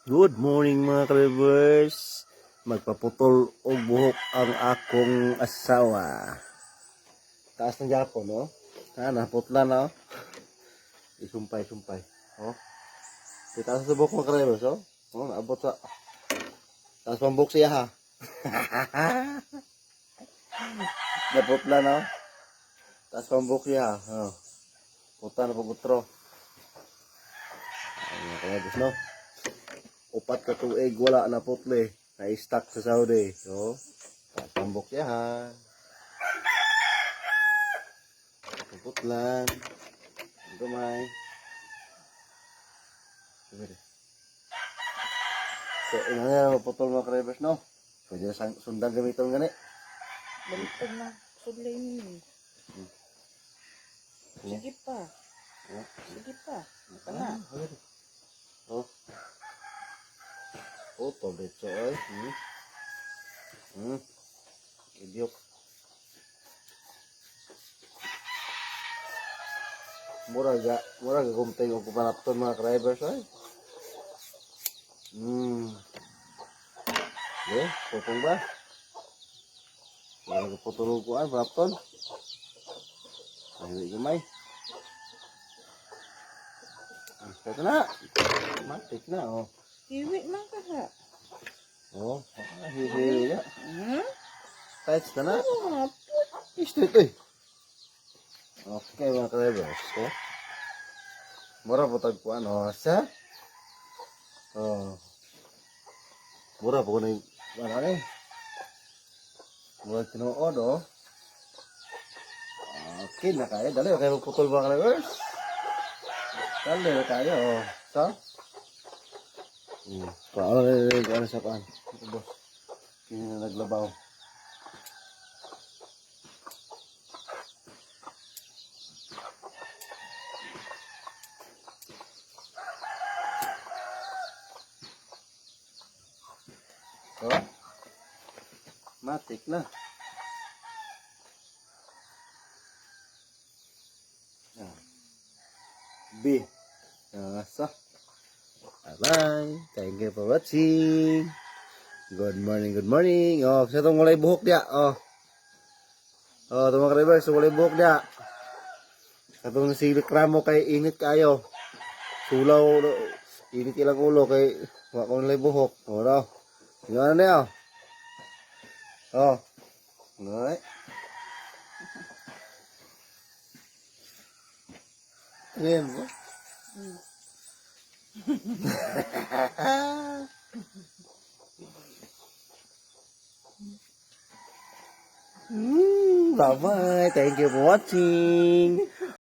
Good morning mga ka-viewers. Magpaputol og buhok ang akong asawa. Taas ng Japon, no? Naputla na, oh. Isumpay. Oh. Taas sa buhok mga ka-viewers, oh. Oh, naabot sa... Taas pang buhok siya, ha? Naputla na, oh. Taas pang buhok siya, ha? Oh. Puta na pagutro. Ay, mga ka-viewers, no? Upat ka tuig wala na putle na stock sa Saudi. So, tatambok yan. Putlan. Gamay. So, ina nga maputol mga ka-rivers, no? Pwede sundan gamiton gani. Baliktad na. Sudlay mo. Sige pa. Sige pa. Maka na. Oh. Oh, tobet so ay. Idiok. Mura ga kumtay ko panapton mga drivers ay. Potong ba? Wala ko potong ko ay panapton. Ay, gamay. Ito na. Matik na, oh. Iwi man ka ha. Oh, hihi ya. Tights na na. Oo, Isto ito eh. Okay mga ka-drivers. Oh. Mura po tagpuan, oh. Sa? Oh. Mura po na yung, ano eh. Mura tinuod, oh. Okay na kaya. Dali, kayo magputol mga ka-drivers. Dali na tayo, oh. Sa? Paano na sa paan? Ito, boss. Kini na naglabaw. Oh. Matik na. B. So. Bye. Thank you for watching. Good morning. Oh, sa itong walay buhok dia. Oh. Oh, itong mga ka-drivers, walay buhok dia. Sa itong nasilik ramo kay init kayo. Sulaw, init ilang ulo kay wala walay buhok. Oh, no. Tingnan na niya. Oh. Alright. Ayan mo. Bye-bye. Thank you for watching.